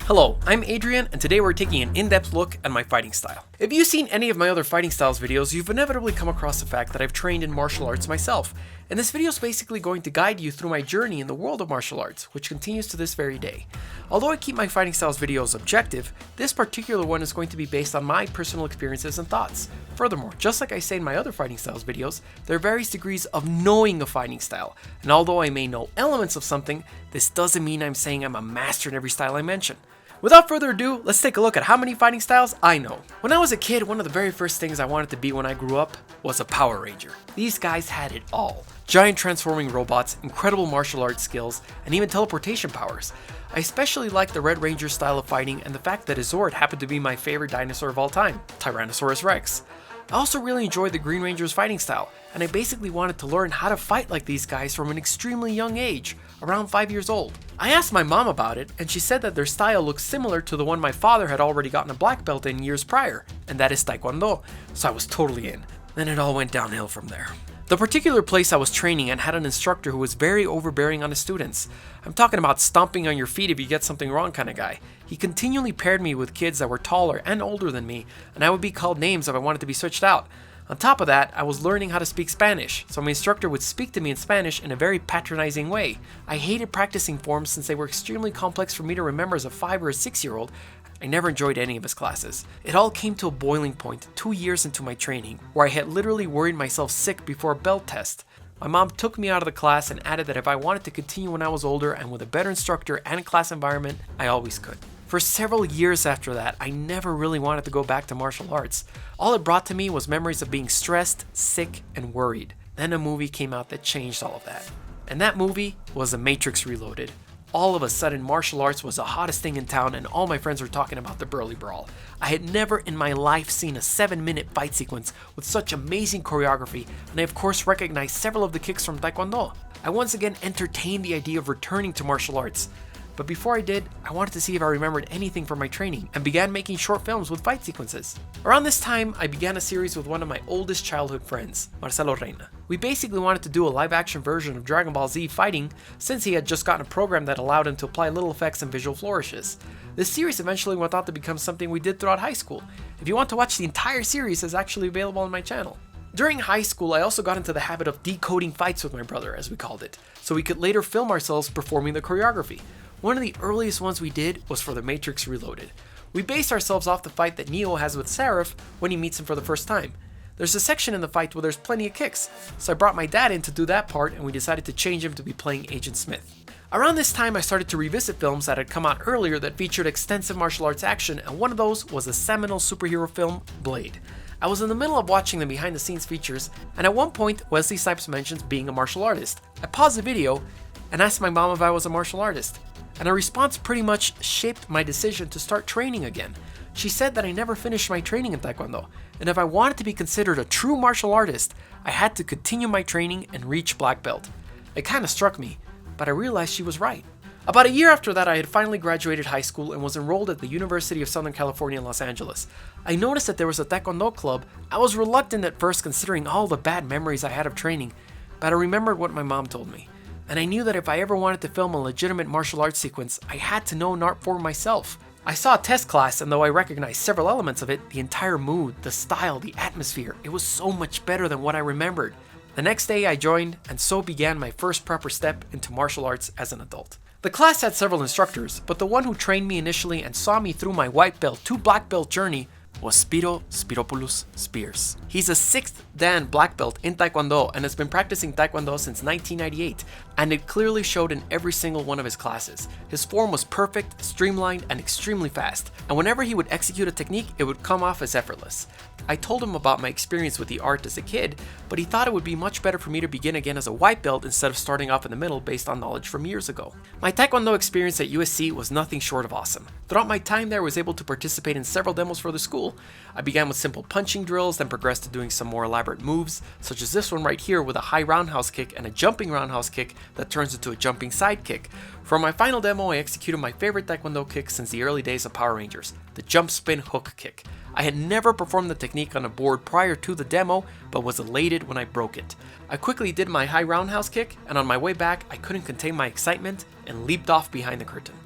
Hello, I'm Adrian, and today we're taking an in-depth look at my fighting style. If you've seen any of my other fighting styles videos, you've inevitably come across the fact that I've trained in martial arts myself, and this video is basically going to guide you through my journey in the world of martial arts, which continues to this very day. Although I keep my fighting styles videos objective, this particular one is going to be based on my personal experiences and thoughts. Furthermore, just like I say in my other fighting styles videos, there are various degrees of knowing a fighting style, and although I may know elements of something, this doesn't mean I'm saying I'm a master in every style I mention. Without further ado, let's take a look at how many fighting styles I know. When I was a kid, one of the very first things I wanted to be when I grew up was a Power Ranger. These guys had it all. Giant transforming robots, incredible martial arts skills, and even teleportation powers. I especially liked the Red Ranger style of fighting and the fact that his Zord happened to be my favorite dinosaur of all time, Tyrannosaurus Rex. I also really enjoyed the Green Ranger's fighting style, and I basically wanted to learn how to fight like these guys from an extremely young age, around 5 years old. I asked my mom about it, and she said that their style looks similar to the one my father had already gotten a black belt in years prior, and that is Taekwondo, so I was totally in. Then it all went downhill from there. The particular place I was training at had an instructor who was very overbearing on his students. I'm talking about stomping on your feet if you get something wrong kind of guy. He continually paired me with kids that were taller and older than me, and I would be called names if I wanted to be switched out. On top of that, I was learning how to speak Spanish, so my instructor would speak to me in Spanish in a very patronizing way. I hated practicing forms since they were extremely complex for me to remember as a 5 or a 6-year-old. I never enjoyed any of his classes. It all came to a boiling point 2 years into my training, where I had literally worried myself sick before a belt test. My mom took me out of the class and added that if I wanted to continue when I was older and with a better instructor and class environment, I always could. For several years after that, I never really wanted to go back to martial arts. All it brought to me was memories of being stressed, sick, and worried. Then a movie came out that changed all of that. And that movie was The Matrix Reloaded. All of a sudden, martial arts was the hottest thing in town and all my friends were talking about the Burly Brawl. I had never in my life seen a 7-minute fight sequence with such amazing choreography, and I of course recognized several of the kicks from Taekwondo. I once again entertained the idea of returning to martial arts. But before I did, I wanted to see if I remembered anything from my training and began making short films with fight sequences. Around this time, I began a series with one of my oldest childhood friends, Marcelo Reina. We basically wanted to do a live-action version of Dragon Ball Z fighting since he had just gotten a program that allowed him to apply little effects and visual flourishes. This series eventually went on to become something we did throughout high school. If you want to watch the entire series, it's actually available on my channel. During high school, I also got into the habit of decoding fights with my brother, as we called it, so we could later film ourselves performing the choreography. One of the earliest ones we did was for The Matrix Reloaded. We based ourselves off the fight that Neo has with Seraph when he meets him for the first time. There's a section in the fight where there's plenty of kicks, so I brought my dad in to do that part and we decided to change him to be playing Agent Smith. Around this time I started to revisit films that had come out earlier that featured extensive martial arts action, and one of those was the seminal superhero film, Blade. I was in the middle of watching the behind the scenes features, and at one point Wesley Snipes mentions being a martial artist. I paused the video and asked my mom if I was a martial artist, and her response pretty much shaped my decision to start training again. She said that I never finished my training in Taekwondo, and if I wanted to be considered a true martial artist, I had to continue my training and reach black belt. It kinda struck me, but I realized she was right. About a year after that, I had finally graduated high school and was enrolled at the University of Southern California in Los Angeles. I noticed that there was a Taekwondo club. I was reluctant at first considering all the bad memories I had of training, but I remembered what my mom told me. And I knew that if I ever wanted to film a legitimate martial arts sequence, I had to know an art form myself. I saw a test class, and though I recognized several elements of it, the entire mood, the style, the atmosphere, it was so much better than what I remembered. The next day I joined, and so began my first proper step into martial arts as an adult. The class had several instructors, but the one who trained me initially and saw me through my white belt to black belt journey was Spiro Spiropoulos Spears. He's a 6th Dan black belt in Taekwondo and has been practicing Taekwondo since 1998, and it clearly showed in every single one of his classes. His form was perfect, streamlined, and extremely fast, and whenever he would execute a technique, it would come off as effortless. I told him about my experience with the art as a kid, but he thought it would be much better for me to begin again as a white belt instead of starting off in the middle based on knowledge from years ago. My Taekwondo experience at USC was nothing short of awesome. Throughout my time there, I was able to participate in several demos for the school. I began with simple punching drills, then progressed to doing some more elaborate moves, such as this one right here with a high roundhouse kick and a jumping roundhouse kick that turns into a jumping side kick. For my final demo, I executed my favorite Taekwondo kick since the early days of Power Rangers, the jump spin hook kick. I had never performed the technique on a board prior to the demo, but was elated when I broke it. I quickly did my high roundhouse kick, and on my way back, I couldn't contain my excitement and leaped off behind the curtain.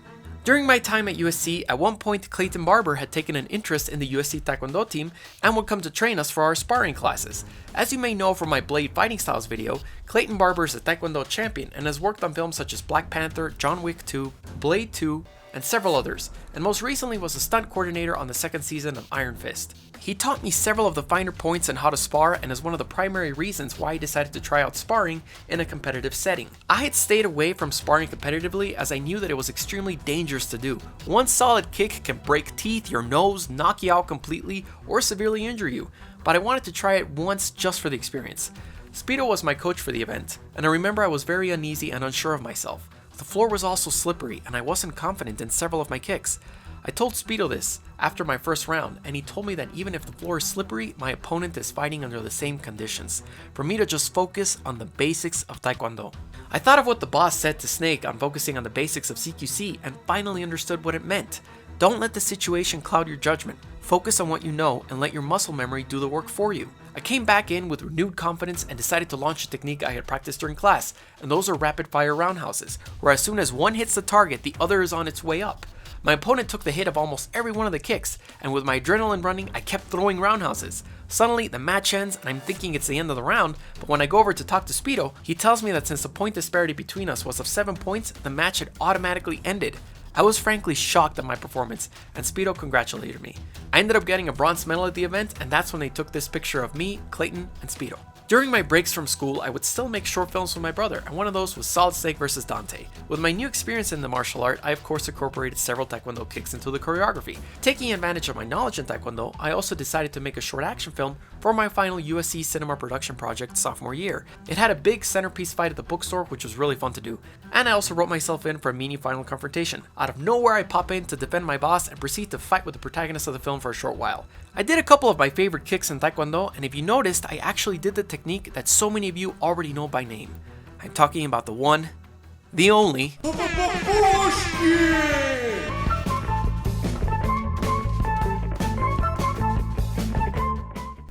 During my time at USC, at one point Clayton Barber had taken an interest in the USC Taekwondo team and would come to train us for our sparring classes. As you may know from my Blade Fighting Styles video, Clayton Barber is a Taekwondo champion and has worked on films such as Black Panther, John Wick 2, Blade 2, and several others, and most recently was a stunt coordinator on the second season of Iron Fist. He taught me several of the finer points on how to spar and is one of the primary reasons why I decided to try out sparring in a competitive setting. I had stayed away from sparring competitively as I knew that it was extremely dangerous to do. One solid kick can break teeth, your nose, knock you out completely, or severely injure you, but I wanted to try it once just for the experience. Speedo was my coach for the event, and I remember I was very uneasy and unsure of myself. The floor was also slippery and I wasn't confident in several of my kicks. I told Speedo this after my first round, and he told me that even if the floor is slippery, my opponent is fighting under the same conditions, for me to just focus on the basics of Taekwondo. I thought of what the boss said to Snake on focusing on the basics of CQC and finally understood what it meant. Don't let the situation cloud your judgment. Focus on what you know and let your muscle memory do the work for you. I came back in with renewed confidence and decided to launch a technique I had practiced during class, and those are rapid fire roundhouses, where as soon as one hits the target, the other is on its way up. My opponent took the hit of almost every one of the kicks, and with my adrenaline running, I kept throwing roundhouses. Suddenly, the match ends, and I'm thinking it's the end of the round, but when I go over to talk to Speedo, he tells me that since the point disparity between us was of 7 points, the match had automatically ended. I was frankly shocked at my performance, and Speedo congratulated me. I ended up getting a bronze medal at the event, and that's when they took this picture of me, Clayton, and Speedo. During my breaks from school, I would still make short films with my brother, and one of those was Solid Snake vs. Dante. With my new experience in the martial art, I of course incorporated several Taekwondo kicks into the choreography. Taking advantage of my knowledge in Taekwondo, I also decided to make a short action film for my final USC cinema production project sophomore year. It had a big centerpiece fight at the bookstore, which was really fun to do, and I also wrote myself in for a mini final confrontation. Out of nowhere, I pop in to defend my boss and proceed to fight with the protagonist of the film for a short while. I did a couple of my favorite kicks in Taekwondo, and if you noticed, I actually did the technique that so many of you already know by name. I'm talking about the one, the only,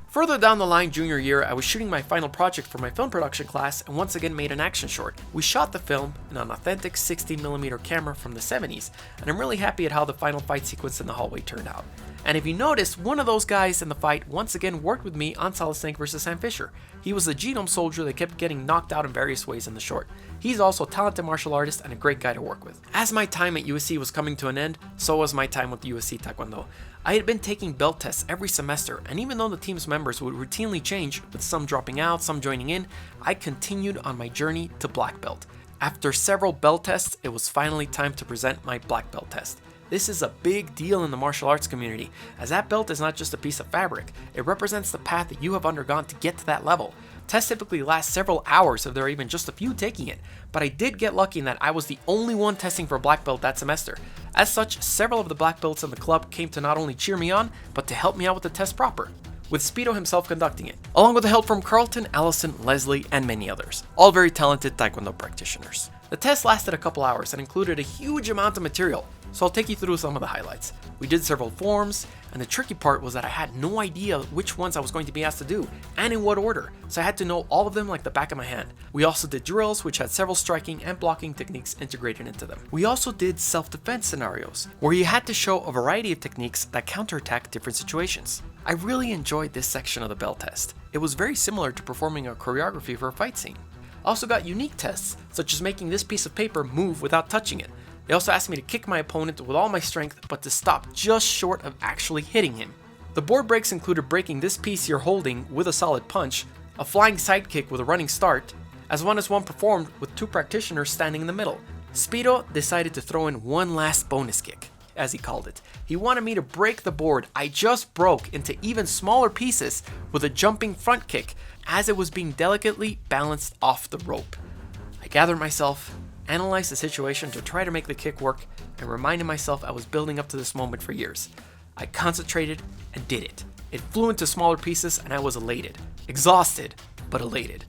Further down the line junior year, I was shooting my final project for my film production class and once again made an action short. We shot the film in an authentic 16mm camera from the 70s, and I'm really happy at how the final fight sequence in the hallway turned out. And if you notice, one of those guys in the fight once again worked with me on Solid Snake vs. Sam Fisher. He was the genome soldier that kept getting knocked out in various ways in the short. He's also a talented martial artist and a great guy to work with. As my time at USC was coming to an end, so was my time with USC Taekwondo. I had been taking belt tests every semester, and even though the team's members would routinely change, with some dropping out, some joining in, I continued on my journey to black belt. After several belt tests, it was finally time to present my black belt test. This is a big deal in the martial arts community, as that belt is not just a piece of fabric, it represents the path that you have undergone to get to that level. Tests typically last several hours if there are even just a few taking it, but I did get lucky in that I was the only one testing for black belt that semester. As such, several of the black belts in the club came to not only cheer me on, but to help me out with the test proper, with Speedo himself conducting it, along with the help from Carlton, Allison, Leslie, and many others, all very talented Taekwondo practitioners. The test lasted a couple hours and included a huge amount of material, so I'll take you through some of the highlights. We did several forms, and the tricky part was that I had no idea which ones I was going to be asked to do, and in what order, so I had to know all of them like the back of my hand. We also did drills, which had several striking and blocking techniques integrated into them. We also did self-defense scenarios, where you had to show a variety of techniques that counterattack different situations. I really enjoyed this section of the belt test. It was very similar to performing a choreography for a fight scene. I also got unique tests, such as making this piece of paper move without touching it. They also asked me to kick my opponent with all my strength, but to stop just short of actually hitting him. The board breaks included breaking this piece you're holding with a solid punch, a flying side kick with a running start, as one performed with two practitioners standing in the middle. Speedo decided to throw in one last bonus kick, as he called it. He wanted me to break the board I just broke into even smaller pieces with a jumping front kick as it was being delicately balanced off the rope. I gathered myself, analyzed the situation to try to make the kick work, and reminded myself I was building up to this moment for years. I concentrated and did it. It flew into smaller pieces and I was elated. Exhausted, but elated.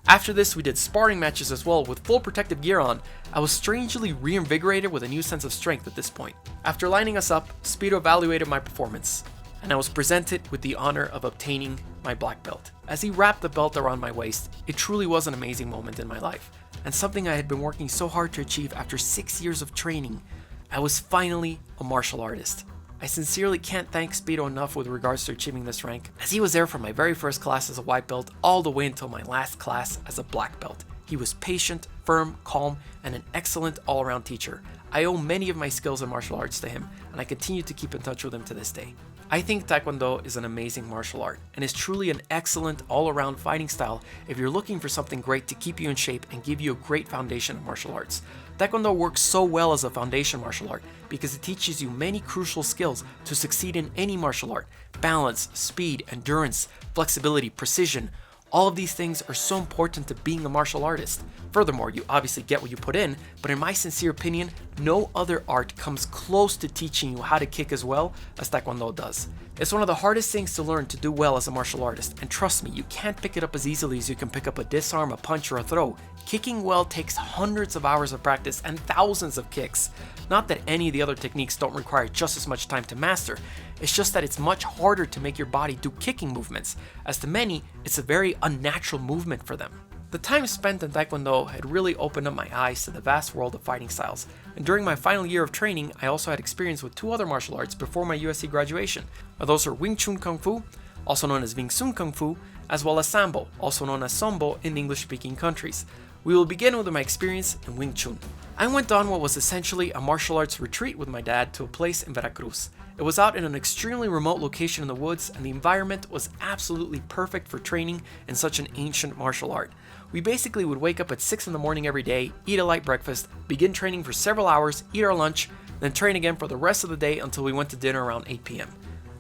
After this, we did sparring matches as well with full protective gear on. I was strangely reinvigorated with a new sense of strength at this point. After lining us up, Speedo evaluated my performance, and I was presented with the honor of obtaining my black belt. As he wrapped the belt around my waist, it truly was an amazing moment in my life, and something I had been working so hard to achieve after 6 years of training. I was finally a martial artist. I sincerely can't thank Speedo enough with regards to achieving this rank, as he was there from my very first class as a white belt all the way until my last class as a black belt. He was patient, firm, calm, and an excellent all-around teacher. I owe many of my skills in martial arts to him, and I continue to keep in touch with him to this day. I think Taekwondo is an amazing martial art, and is truly an excellent all-around fighting style if you're looking for something great to keep you in shape and give you a great foundation of martial arts. Taekwondo works so well as a foundation martial art because it teaches you many crucial skills to succeed in any martial art: balance, speed, endurance, flexibility, precision. All of these things are so important to being a martial artist. Furthermore, you obviously get what you put in, but in my sincere opinion, no other art comes close to teaching you how to kick as well as Taekwondo does. It's one of the hardest things to learn to do well as a martial artist, and trust me, you can't pick it up as easily as you can pick up a disarm, a punch, or a throw. Kicking well takes hundreds of hours of practice and thousands of kicks. Not that any of the other techniques don't require just as much time to master, it's just that it's much harder to make your body do kicking movements, as to many, it's a very unnatural movement for them. The time spent in Taekwondo had really opened up my eyes to the vast world of fighting styles, and during my final year of training, I also had experience with 2 other martial arts before my USC graduation. Those are Wing Chun Kung Fu, also known as Wing Tsun Kung Fu, as well as Sambo, also known as Sombo in English-speaking countries. We will begin with my experience in Wing Chun. I went on what was essentially a martial arts retreat with my dad to a place in Veracruz. It was out in an extremely remote location in the woods, and the environment was absolutely perfect for training in such an ancient martial art. We basically would wake up at 6 in the morning every day, eat a light breakfast, begin training for several hours, eat our lunch, then train again for the rest of the day until we went to dinner around 8 p.m.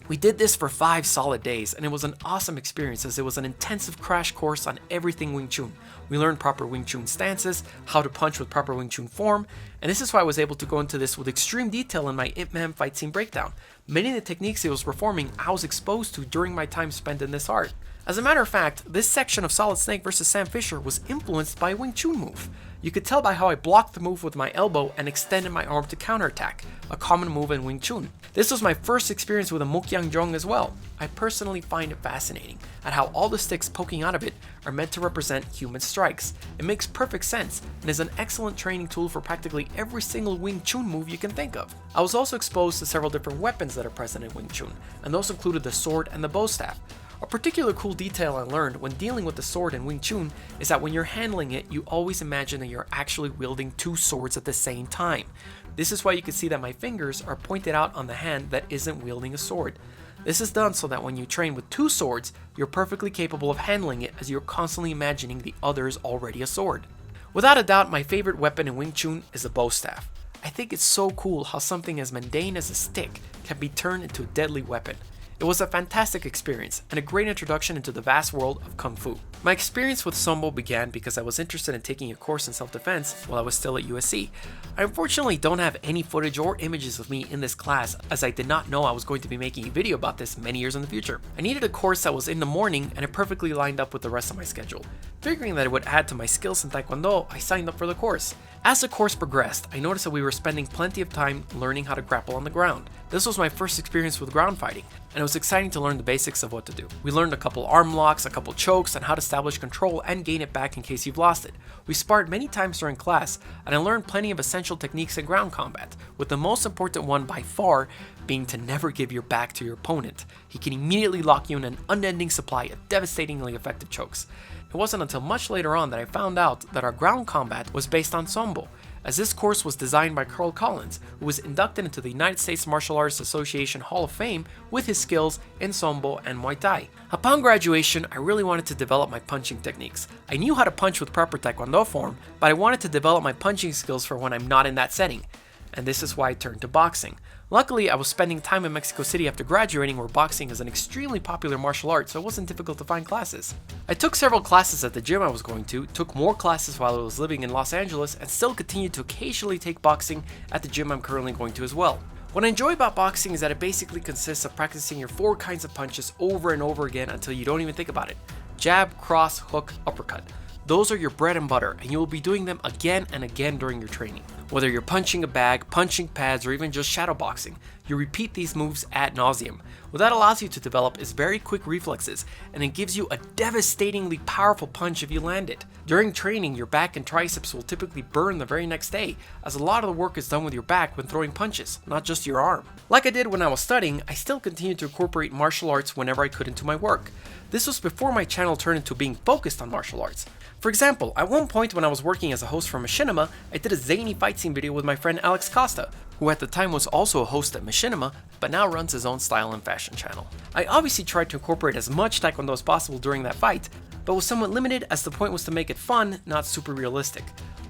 We did this for 5 solid days, and it was an awesome experience as it was an intensive crash course on everything Wing Chun. We learned proper Wing Chun stances, how to punch with proper Wing Chun form, and this is why I was able to go into this with extreme detail in my Ip Man fight scene breakdown. Many of the techniques he was performing I was exposed to during my time spent in this art. As a matter of fact, this section of Solid Snake vs. Sam Fisher was influenced by a Wing Chun move. You could tell by how I blocked the move with my elbow and extended my arm to counterattack, a common move in Wing Chun. This was my first experience with a Mokyang Jong as well. I personally find it fascinating at how all the sticks poking out of it are meant to represent human strikes. It makes perfect sense and is an excellent training tool for practically every single Wing Chun move you can think of. I was also exposed to several different weapons that are present in Wing Chun, and those included the sword and the bow staff. A particular cool detail I learned when dealing with the sword in Wing Chun is that when you're handling it, you always imagine that you're actually wielding 2 swords at the same time. This is why you can see that my fingers are pointed out on the hand that isn't wielding a sword. This is done so that when you train with 2 swords, you're perfectly capable of handling it as you're constantly imagining the other is already a sword. Without a doubt, my favorite weapon in Wing Chun is a bow staff. I think it's so cool how something as mundane as a stick can be turned into a deadly weapon. It was a fantastic experience and a great introduction into the vast world of Kung Fu. My experience with Sombo began because I was interested in taking a course in self-defense while I was still at USC. I unfortunately don't have any footage or images of me in this class, as I did not know I was going to be making a video about this many years in the future. I needed a course that was in the morning and it perfectly lined up with the rest of my schedule. Figuring that it would add to my skills in Taekwondo, I signed up for the course. As the course progressed, I noticed that we were spending plenty of time learning how to grapple on the ground. This was my first experience with ground fighting, and it was exciting to learn the basics of what to do. We learned a couple arm locks, a couple chokes, and how to establish control and gain it back in case you've lost it. We sparred many times during class, and I learned plenty of essential techniques in ground combat, with the most important one by far being to never give your back to your opponent. He can immediately lock you in an unending supply of devastatingly effective chokes. It wasn't until much later on that I found out that our ground combat was based on Sombo, as this course was designed by Carl Collins, who was inducted into the United States Martial Arts Association Hall of Fame with his skills in Sombo and Muay Thai. Upon graduation, I really wanted to develop my punching techniques. I knew how to punch with proper Taekwondo form, but I wanted to develop my punching skills for when I'm not in that setting. And this is why I turned to boxing. Luckily, I was spending time in Mexico City after graduating, where boxing is an extremely popular martial art, so it wasn't difficult to find classes. I took several classes at the gym I was going to, took more classes while I was living in Los Angeles, and still continued to occasionally take boxing at the gym I'm currently going to as well. What I enjoy about boxing is that it basically consists of practicing your 4 kinds of punches over and over again until you don't even think about it. Jab, cross, hook, uppercut. Those are your bread and butter, and you will be doing them again and again during your training. Whether you're punching a bag, punching pads, or even just shadow boxing, you repeat these moves ad nauseum. What that allows you to develop is very quick reflexes, and it gives you a devastatingly powerful punch if you land it. During training, your back and triceps will typically burn the very next day, as a lot of the work is done with your back when throwing punches, not just your arm. Like I did when I was studying, I still continued to incorporate martial arts whenever I could into my work. This was before my channel turned into being focused on martial arts. For example, at one point when I was working as a host for Machinima, I did a zany fight scene video with my friend Alex Costa, who at the time was also a host at Machinima, but now runs his own style and fashion channel. I obviously tried to incorporate as much Taekwondo as possible during that fight, but was somewhat limited as the point was to make it fun, not super realistic.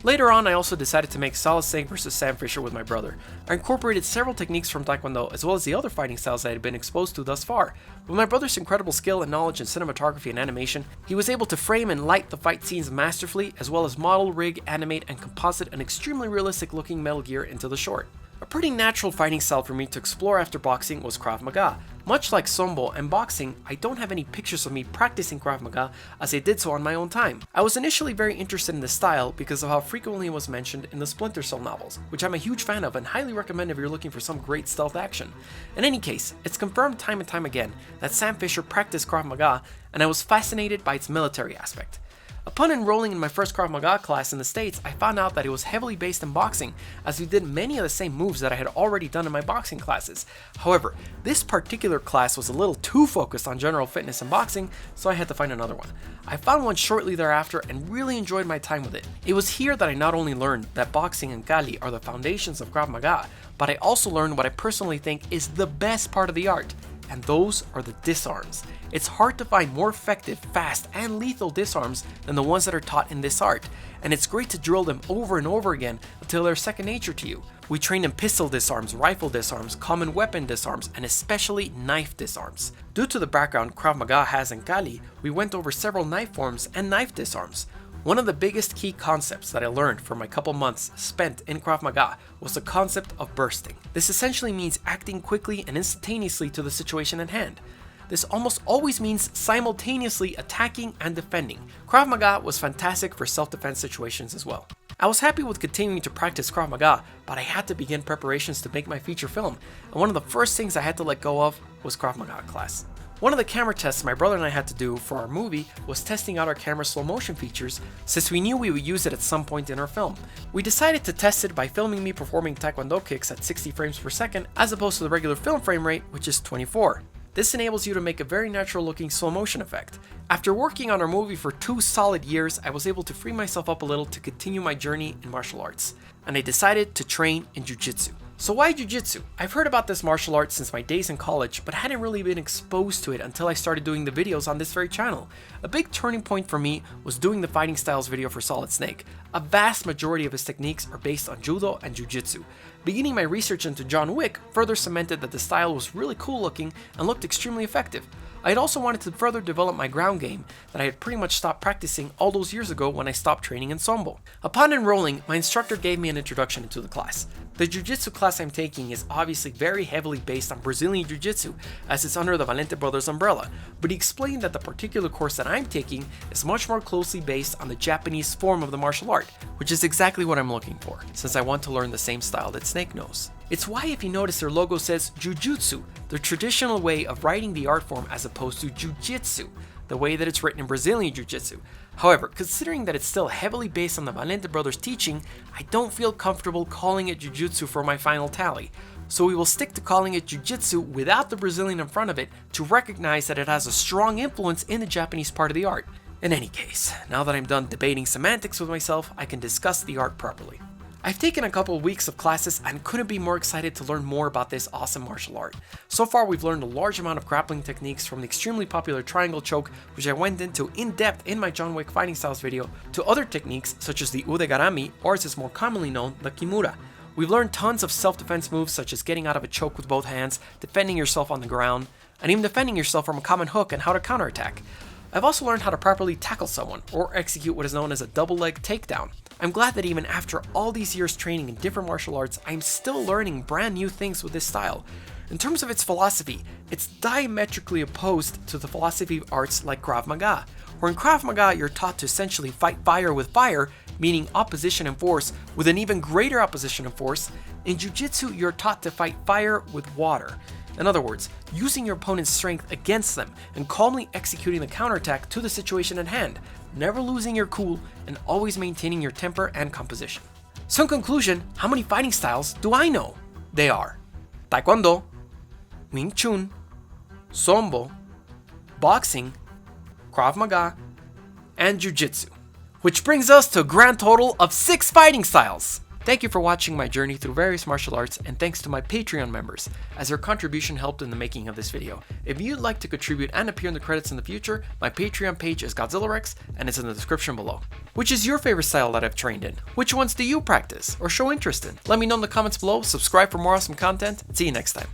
Later on, I also decided to make Solid Snake vs. Sam Fisher with my brother. I incorporated several techniques from Taekwondo as well as the other fighting styles I had been exposed to thus far. With my brother's incredible skill and knowledge in cinematography and animation, he was able to frame and light the fight scenes masterfully, as well as model, rig, animate, and composite an extremely realistic looking Metal Gear into the short. A pretty natural fighting style for me to explore after boxing was Krav Maga. Much like Sombo and boxing, I don't have any pictures of me practicing Krav Maga as I did so on my own time. I was initially very interested in this style because of how frequently it was mentioned in the Splinter Cell novels, which I'm a huge fan of and highly recommend if you're looking for some great stealth action. In any case, it's confirmed time and time again that Sam Fisher practiced Krav Maga, and I was fascinated by its military aspect. Upon enrolling in my first Krav Maga class in the States, I found out that it was heavily based in boxing, as we did many of the same moves that I had already done in my boxing classes. However, this particular class was a little too focused on general fitness and boxing, so I had to find another one. I found one shortly thereafter and really enjoyed my time with it. It was here that I not only learned that boxing and Kali are the foundations of Krav Maga, but I also learned what I personally think is the best part of the art, and those are the disarms. It's hard to find more effective, fast, and lethal disarms than the ones that are taught in this art, and it's great to drill them over and over again until they're second nature to you. We train in pistol disarms, rifle disarms, common weapon disarms, and especially knife disarms. Due to the background Krav Maga has in Kali, we went over several knife forms and knife disarms. One of the biggest key concepts that I learned from my couple months spent in Krav Maga was the concept of bursting. This essentially means acting quickly and instantaneously to the situation at hand. This almost always means simultaneously attacking and defending. Krav Maga was fantastic for self-defense situations as well. I was happy with continuing to practice Krav Maga, but I had to begin preparations to make my feature film, and one of the first things I had to let go of was Krav Maga class. One of the camera tests my brother and I had to do for our movie was testing out our camera's slow motion features, since we knew we would use it at some point in our film. We decided to test it by filming me performing Taekwondo kicks at 60 frames per second as opposed to the regular film frame rate, which is 24. This enables you to make a very natural looking slow motion effect. After working on our movie for 2 solid years, I was able to free myself up a little to continue my journey in martial arts, and I decided to train in Jiu-Jitsu. So why Jiu-Jitsu? I've heard about this martial art since my days in college, but hadn't really been exposed to it until I started doing the videos on this very channel. A big turning point for me was doing the fighting styles video for Solid Snake. A vast majority of his techniques are based on Judo and Jiu-Jitsu. Beginning my research into John Wick further cemented that the style was really cool looking and looked extremely effective. I had also wanted to further develop my ground game that I had pretty much stopped practicing all those years ago when I stopped training in Sombo. Upon enrolling, my instructor gave me an introduction into the class. The Jiu-Jitsu class I'm taking is obviously very heavily based on Brazilian Jiu-Jitsu, as it's under the Valente Brothers umbrella, but he explained that the particular course that I'm taking is much more closely based on the Japanese form of the martial art, which is exactly what I'm looking for, since I want to learn the same style that Snake knows. It's why if you notice their logo says Jujutsu, the traditional way of writing the art form as opposed to Jiu-Jitsu, the way that it's written in Brazilian Jiu-Jitsu. However, considering that it's still heavily based on the Valente brothers' teaching, I don't feel comfortable calling it Jujutsu for my final tally. So we will stick to calling it Jiu-Jitsu without the Brazilian in front of it to recognize that it has a strong influence in the Japanese part of the art. In any case, now that I'm done debating semantics with myself, I can discuss the art properly. I've taken a couple of weeks of classes and couldn't be more excited to learn more about this awesome martial art. So far we've learned a large amount of grappling techniques, from the extremely popular triangle choke, which I went into in depth in my John Wick fighting styles video, to other techniques such as the udegarami, or as it's more commonly known, the kimura. We've learned tons of self-defense moves such as getting out of a choke with both hands, defending yourself on the ground, and even defending yourself from a common hook and how to counterattack. I've also learned how to properly tackle someone, or execute what is known as a double leg takedown. I'm glad that even after all these years training in different martial arts, I'm still learning brand new things with this style. In terms of its philosophy, it's diametrically opposed to the philosophy of arts like Krav Maga, where in Krav Maga you're taught to essentially fight fire with fire, meaning opposition in force with an even greater opposition in force, in Jiu-Jitsu you're taught to fight fire with water. In other words, using your opponent's strength against them and calmly executing the counterattack to the situation at hand, never losing your cool and always maintaining your temper and composition. So in conclusion, how many fighting styles do I know? They are Taekwondo, Wing Chun, Sombo, Boxing, Krav Maga, and Jiu-Jitsu. Which brings us to a grand total of 6 fighting styles! Thank you for watching my journey through various martial arts, and thanks to my Patreon members, as their contribution helped in the making of this video. If you'd like to contribute and appear in the credits in the future, my Patreon page is Godzillarex, and it's in the description below. Which is your favorite style that I've trained in? Which ones do you practice or show interest in? Let me know in the comments below, subscribe for more awesome content, and see you next time.